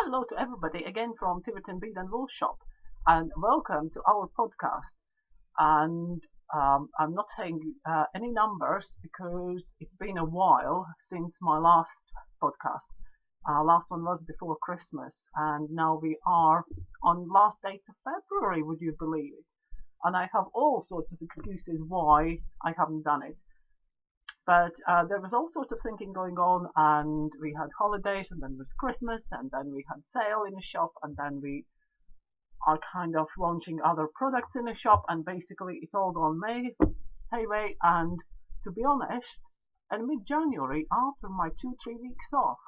Hello to everybody again from Tiverton Bead and Wool Shop, and welcome to our podcast. And I'm not saying any numbers because it's been a while since my last podcast. Last one was before Christmas, and now we are on last date of February, would you believe it? And I have all sorts of excuses why I haven't done it. But there was all sorts of thinking going on, and we had holidays, and then it was Christmas, and then we had sale in the shop, and then we are kind of launching other products in the shop, and basically it's all gone hayway. And to be honest, in mid-January, after my 2-3 weeks off,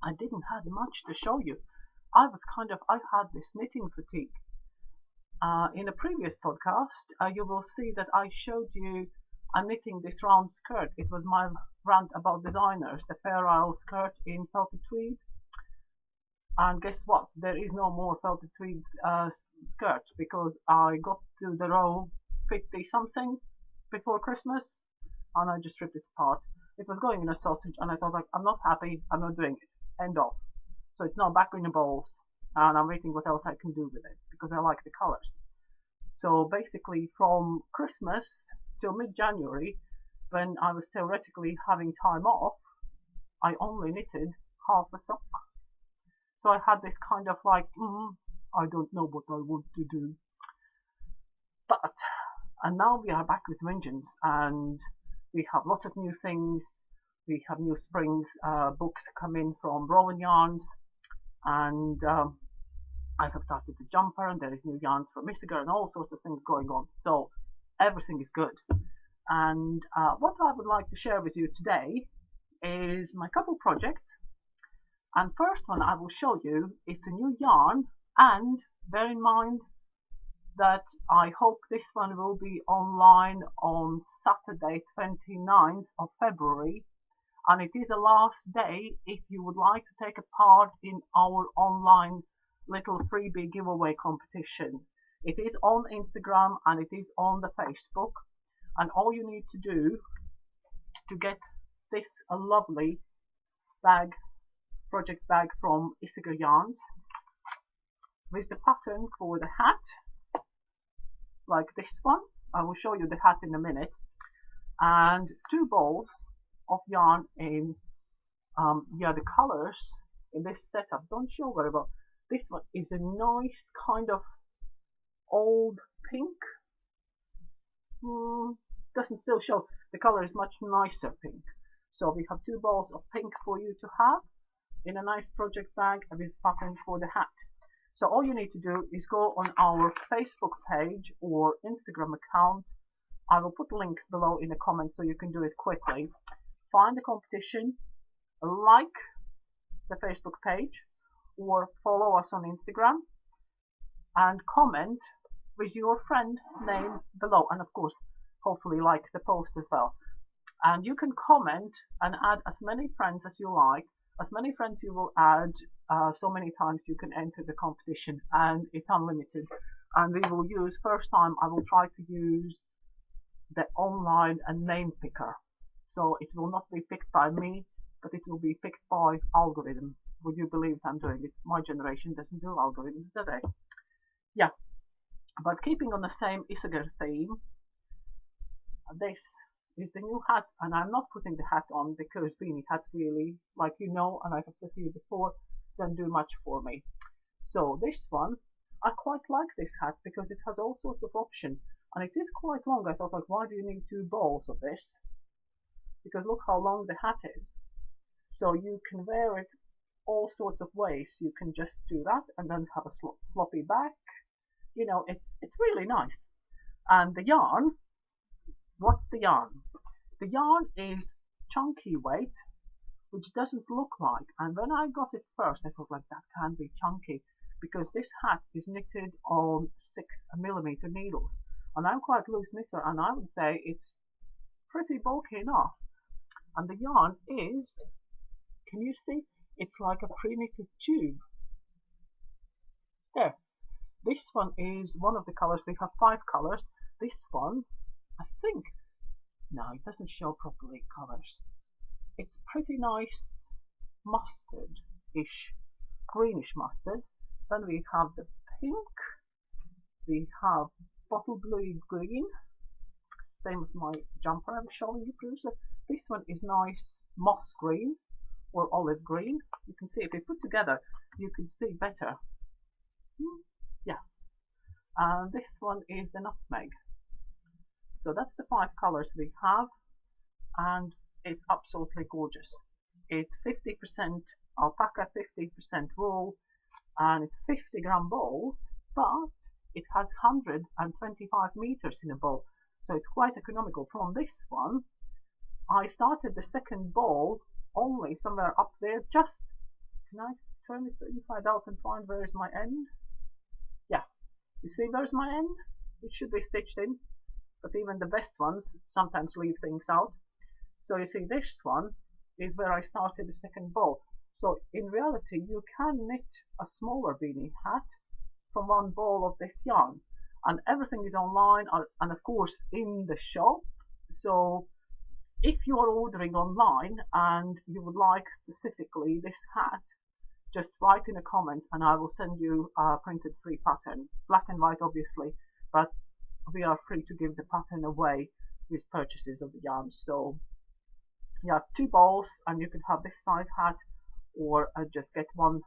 I didn't have much to show you. I had this knitting fatigue. In a previous podcast, you will see that I showed you I'm knitting this round skirt. It was my rant about designers, the Fair Isle skirt in felted tweed. And guess what? There is no more felted tweed skirt because I got to the row 50 something before Christmas and I just ripped it apart. It was going in a sausage and I thought, like, I'm not happy, I'm not doing it. End of. So it's now back in the bowls and I'm waiting what else I can do with it because I like the colors. So basically from Christmas till mid-January, when I was theoretically having time off, I only knitted half a sock. So I had this kind of like, I don't know what I want to do. And now we are back with vengeance, and we have lots of new things. We have new springs books coming from Rowan yarns, and I have started the jumper, and there is new yarns from Isager, and all sorts of things going on. So everything is good. And what I would like to share with you today is my couple project. And first one I will show you is a new yarn, and bear in mind that I hope this one will be online on Saturday 29th of February, and it is the last day if you would like to take a part in our online little freebie giveaway competition. It is on Instagram and it is on the Facebook, and all you need to do to get this a lovely bag, project bag from Isager Yarns, with the pattern for the hat, like this one. I will show you the hat in a minute, and 2 balls of yarn in the colors in this setup don't show very well. This one is a nice kind of old pink. Doesn't still show. The color is much nicer pink. So we have 2 balls of pink for you to have in a nice project bag with pattern for the hat. So all you need to do is go on our Facebook page or Instagram account. I will put links below in the comments so you can do it quickly. Find the competition, like the Facebook page, or follow us on Instagram, and comment with your friend name below, and of course hopefully like the post as well. And you can comment and add as many friends as you like. As many friends you will add, so many times you can enter the competition, and it's unlimited. And we will use, first time I will try to use the online and name picker, so it will not be picked by me, but it will be picked by algorithm. Would you believe I'm doing it? My generation doesn't do algorithms, do they? Yeah. But keeping on the same Isager theme, this is the new hat, and I'm not putting the hat on because beanie hats really, like you know, and I have said to you before, don't do much for me. So this one, I quite like this hat because it has all sorts of options, and it is quite long. I thought, like, why do you need 2 balls of this? Because look how long the hat is. So you can wear it all sorts of ways. You can just do that and then have a floppy back. You know, it's really nice. And the yarn, what's the yarn? The yarn is chunky weight, which doesn't look like. And when I got it first, I thought, like, that can't be chunky because this hat is knitted on 6mm needles. And I'm quite loose knitter, and I would say it's pretty bulky enough. And the yarn is, can you see? It's like a pre-knitted tube. There. This one is one of the colors. We have 5 colors. This one, I think, no, it doesn't show properly colors. It's pretty nice mustard-ish. greenish mustard. Then we have the pink, we have bottle blue green, same as my jumper I'm showing you through. So this one is nice moss green or olive green. You can see if we put together, you can see better. Yeah. And this one is the nutmeg. So that's the 5 colors we have, and it's absolutely gorgeous. It's 50% alpaca, 50% wool, and it's 50-gram balls, but it has 125 meters in a ball, so it's quite economical. From this one, I started the second ball only somewhere up there. Just, can I turn it inside out and find where is my end? Yeah, you see where's my end? It should be stitched in, but even the best ones sometimes leave things out. So you see, this one is where I started the second ball. So in reality, you can knit a smaller beanie hat from one ball of this yarn, and everything is online and of course in the shop. So if you are ordering online and you would like specifically this hat, just write in the comments and I will send you a printed free pattern, black and white obviously, but we are free to give the pattern away with purchases of the yarn. So you have 2 balls and you can have this size hat, or just get 1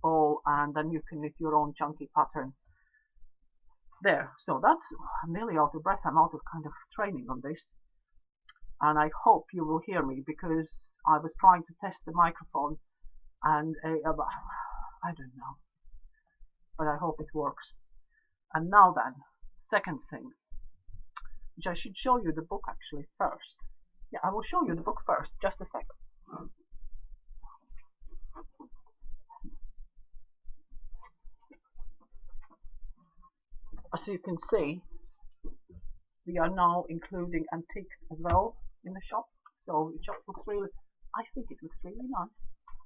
ball and then you can knit your own chunky pattern there. So that's, I'm nearly out of breath. I'm out of kind of training on this, and I hope you will hear me because I was trying to test the microphone and I don't know, but I hope it works. And now then, second thing, which I should show you the book actually first. Yeah, I will show you the book first, just a second. As you can see, we are now including antiques as well in the shop. So the shop looks really, I think it looks really nice,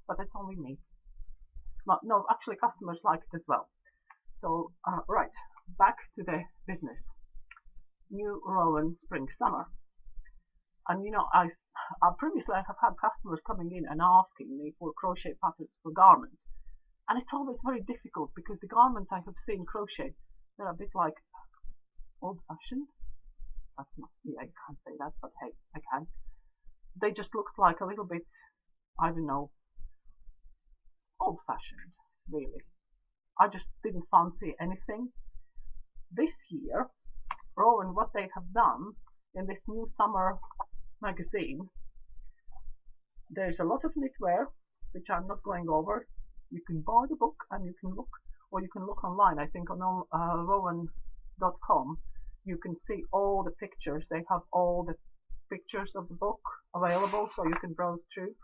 but that's only me. No, actually customers like it as well. So, right, back to the business. New Rowan spring summer. And you know, previously I have had customers coming in and asking me for crochet patterns for garments. And it's always very difficult because the garments I have seen crochet, they're a bit like old-fashioned. That's not, yeah, I can't say that, but hey, I can. They just looked like a little bit, I don't know, old-fashioned, really. I just didn't fancy anything. This year, Rowan, what they have done in this new summer magazine, there's a lot of knitwear, which I'm not going over. You can buy the book and you can look, or you can look online. I think on rowan.com you can see all the pictures. They have all the pictures of the book available, so you can browse through.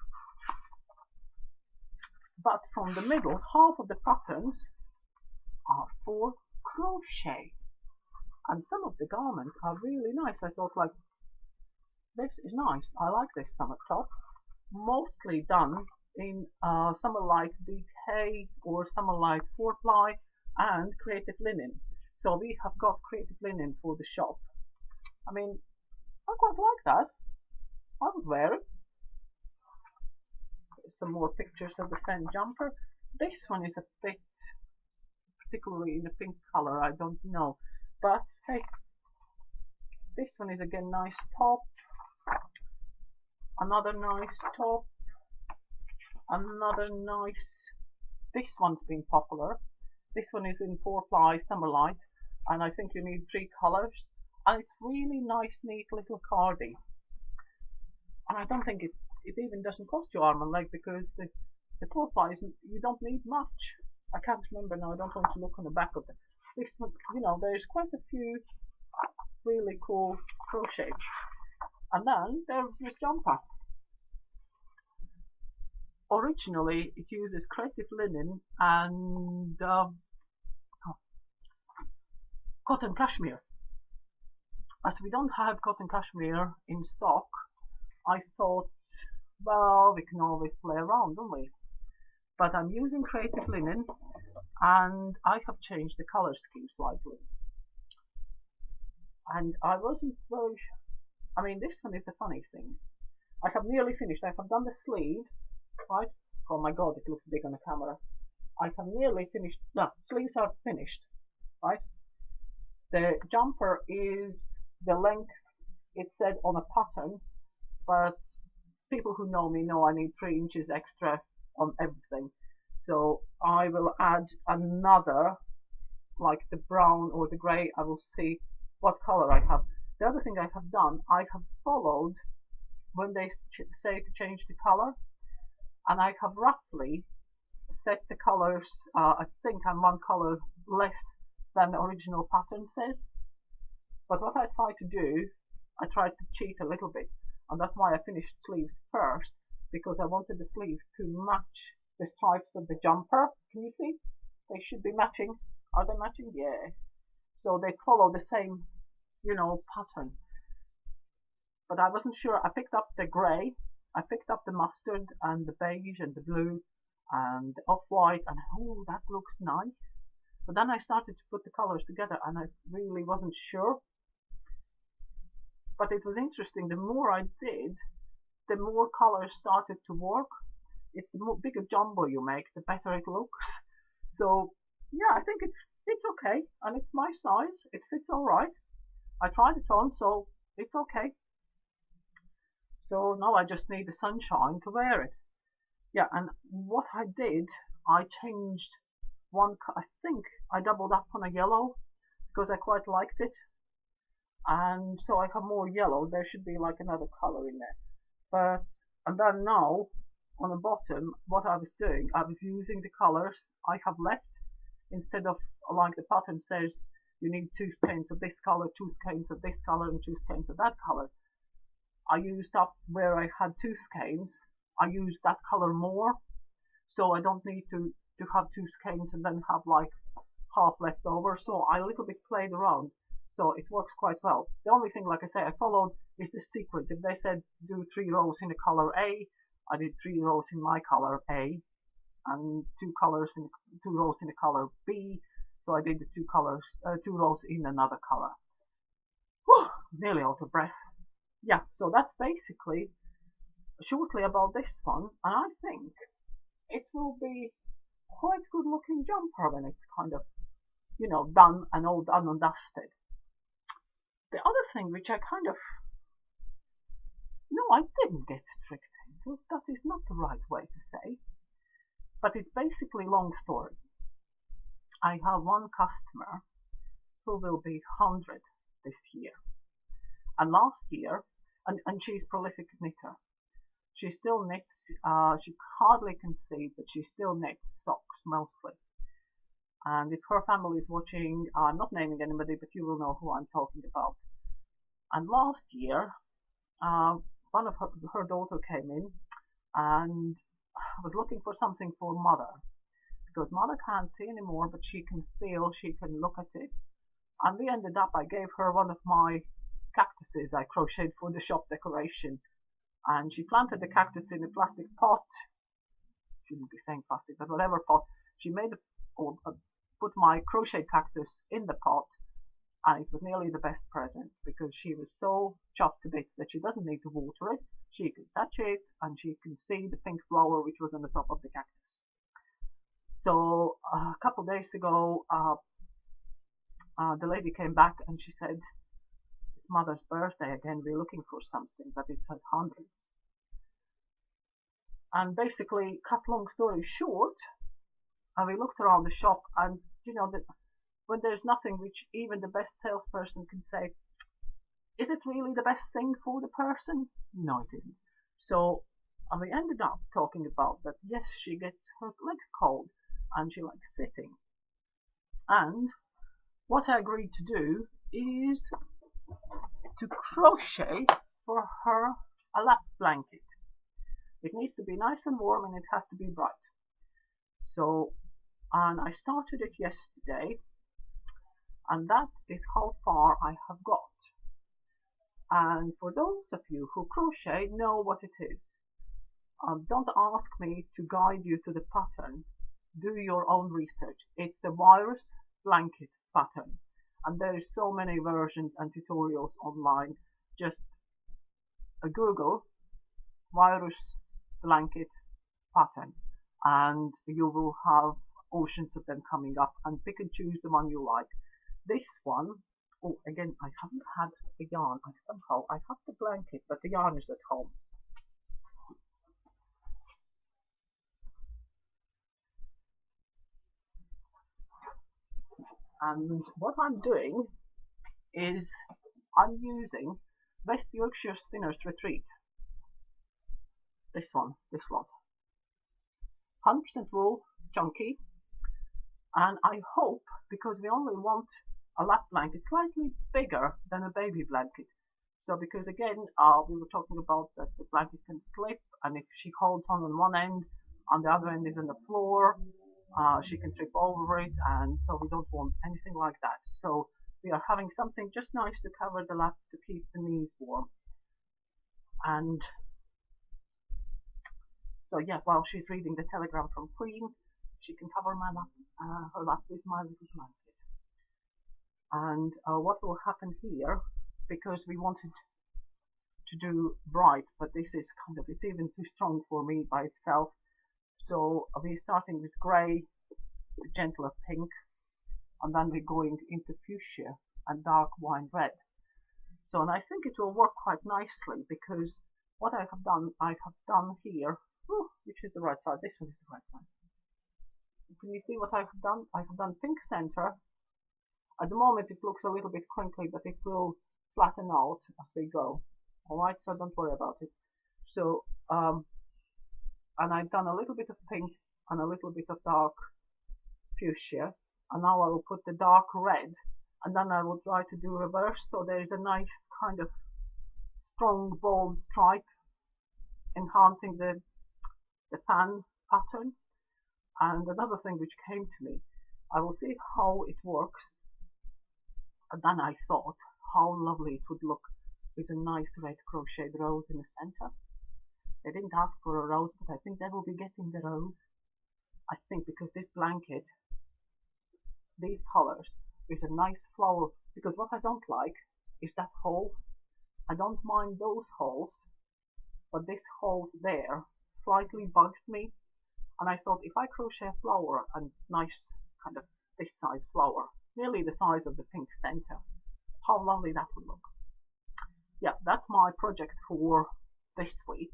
But from the middle, half of the patterns are for crochet, and some of the garments are really nice. I thought, like, this is nice. I like this summer top, mostly done in Summer Light DK or Summer Light 4-ply and Creative Linen. So we have got Creative Linen for the shop. I mean, I quite like that. I would wear it. Some more pictures of the same jumper. This one is a bit, particularly in the pink color, I don't know. But hey, this one is again nice top. Another nice top. Another nice. This one's been popular. This one is in 4-ply Summer Light, and I think you need 3 colors. And it's really nice, neat little cardi. And I don't think it even doesn't cost you arm and leg, because the 4-ply isn't, you don't need much. I can't remember now. I don't want to look on the back of it. This one, you know, there's quite a few really cool crochets. And then there's this jumper. Originally, it uses Creative Linen and cotton cashmere. As we don't have cotton cashmere in stock, I thought, well, we can always play around, don't we? But I'm using Creative Linen, and I have changed the color scheme slightly. And I wasn't very, I mean, this one is the funny thing. I have nearly finished. I have done the sleeves, right? Oh my god, it looks big on the camera. I have nearly finished. No, sleeves are finished, right? The jumper is the length it said on a pattern, but people who know me know I need 3 inches extra on everything. So I will add another, like the brown or the grey. I will see what color I have. The other thing I have done, I have followed when they say to change the color, and I have roughly set the colors. I think I'm 1 color less than the original pattern says. But what I try to do, I tried to cheat a little bit, and that's why I finished sleeves first, because I wanted the sleeves to match the stripes of the jumper. Can you see? They should be matching. Are they matching? Yeah. So they follow the same, pattern. But I wasn't sure. I picked up the grey, I picked up the mustard and the beige and the blue and the off-white, and oh, that looks nice. But then I started to put the colors together and I really wasn't sure. But it was interesting. The more I did, the more colors started to work. It's the more bigger jumbo you make, the better it looks. So yeah, I think it's okay, and it's my size. It fits all right. I tried it on, so it's okay. So now I just need the sunshine to wear it. Yeah, and what I did, I changed one. I think I doubled up on a yellow because I quite liked it, and so I have more yellow. There should be like another color in there. But and then now on the bottom, what I was doing, I was using the colors I have left instead of, like the pattern says, you need 2 skeins of this color, 2 skeins of this color, and 2 skeins of that color. I used up where I had 2 skeins. I used that color more, so I don't need to have 2 skeins and then have like half left over. So I a little bit played around, so it works quite well. The only thing, like I say, I followed is the sequence. If they said do 3 rows in the color A, I did 3 rows in my color A, and 2 rows in the color B. So I did the 2 rows in another color. Whew, nearly out of breath. Yeah, so that's basically shortly about this one, and I think it will be quite good looking jumper when it's kind of, done and all done and dusted. The other thing which I kind of, no, I didn't get tricked into, that is not the right way to say, but it's basically long story. I have one customer who will be 100 this year, and last year, and she's prolific knitter. She still knits, she hardly can see, but she still knits socks mostly. And if her family is watching, I'm not naming anybody, but you will know who I'm talking about. And last year, one of her daughter came in and was looking for something for mother, because mother can't see anymore, but she can feel, she can look at it. And we ended up, I gave her one of my cactuses I crocheted for the shop decoration. And she planted the cactus in a plastic pot. Shouldn't be saying plastic, but whatever pot. She made put my crochet cactus in the pot, and it was nearly the best present because she was so chopped to bits that she doesn't need to water it. She can touch it, and she can see the pink flower which was on the top of the cactus. So a couple of days ago, the lady came back and she said, mother's birthday again, we're looking for something, but it's at hundreds. And basically, cut long story short, we looked around the shop, and that when there's nothing which even the best salesperson can say, is it really the best thing for the person? No, it isn't. So we ended up talking about that. Yes, she gets her legs cold and she likes sitting, and what I agreed to do is to crochet for her a lap blanket. It needs to be nice and warm, and it has to be bright. So, and I started it yesterday, and that is how far I have got. And for those of you who crochet, know what it is. Don't ask me to guide you to the pattern. Do your own research. It's the virus blanket pattern. And there is so many versions and tutorials online. Just Google virus blanket pattern, and you will have oceans of them coming up, and pick and choose the one you like. This one, oh, again, I haven't had the yarn. I have the blanket, but the yarn is at home. And what I'm doing is I'm using West Yorkshire Spinner's Retreat. This one, this lot. 100% wool, chunky. And I hope, because we only want a lap blanket slightly bigger than a baby blanket. So because again, we were talking about that the blanket can slip, and if she holds on one end and the other end is on the floor, she can trip over it, and so we don't want anything like that. So we are having something just nice to cover the lap to keep the knees warm. And so yeah, while she's reading the telegram from Queen, she can cover my lap, her lap with my little blanket. And what will happen here, because we wanted to do bright, but this is kind of, it's even too strong for me by itself. So we're starting with grey, gentler pink, and then we're going into fuchsia and dark wine red. So, and I think it will work quite nicely, because what I have done here, which is the right side, this one is the right side. Can you see what I have done? I have done pink center. At the moment it looks a little bit crinkly, but it will flatten out as we go. Alright, so don't worry about it. So, and I've done a little bit of pink and a little bit of dark fuchsia, and now I will put the dark red, and then I will try to do reverse, so there is a nice kind of strong bold stripe enhancing the fan pattern. And another thing which came to me, I will see how it works, and then I thought how lovely it would look with a nice red crocheted rose in the center. They didn't ask for a rose, but I think they will be getting the rose. I think because this blanket, these colors, is a nice flower, because what I don't like is that hole. I don't mind those holes, but this hole there slightly bugs me. And I thought if I crochet a flower, a nice kind of this size flower, nearly the size of the pink center, how lovely that would look. Yeah, that's my project for this week.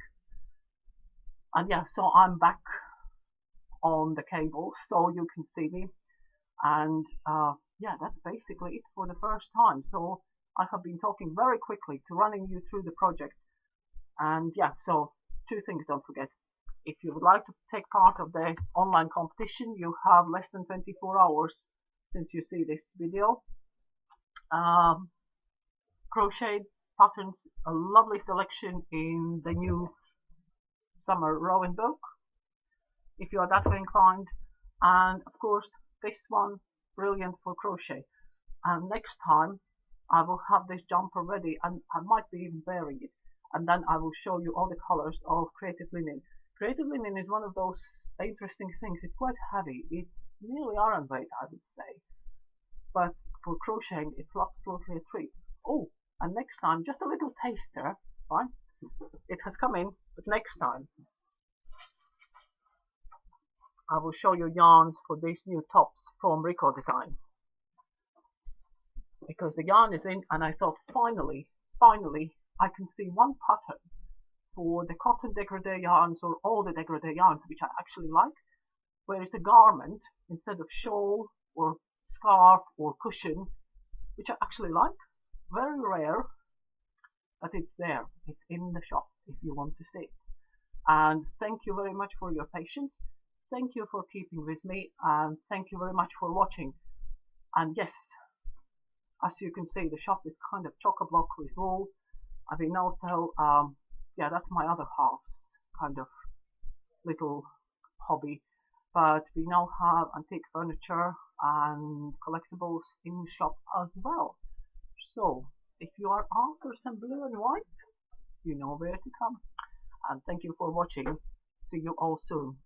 And yeah, so I'm back on the cable so you can see me. And yeah, that's basically it for the first time. So I have been talking very quickly to running you through the project. And yeah, so two things, don't forget. If you would like to take part of the online competition, you have less than 24 hours since you see this video. Crochet patterns, a lovely selection in the new summer Rowan book, if you are that way inclined. And of course, this one, brilliant for crochet. And next time, I will have this jumper ready, and I might be even wearing it. And then I will show you all the colors of Creative Linen. Creative Linen is one of those interesting things. It's quite heavy. It's nearly iron weight, I would say. But for crocheting, it's absolutely a treat. Oh, and next time, just a little taster, right? It has come in, but next time, I will show you yarns for these new tops from Rico Design. Because the yarn is in, and I thought finally, I can see one pattern for the cotton dégradé yarns, or all the dégradé yarns, which I actually like, where it's a garment instead of shawl or scarf or cushion, which I actually like. Very rare, but it's there. It's in the shop if you want to see it. And thank you very much for your patience. Thank you for keeping with me, and thank you very much for watching. And yes, as you can see, the shop is kind of chock-a-block with wool. I mean, also, yeah, that's my other half's kind of little hobby. But we now have antique furniture and collectibles in the shop as well. So, if you are after some blue and white, you know where to come. And thank you for watching. See you all soon.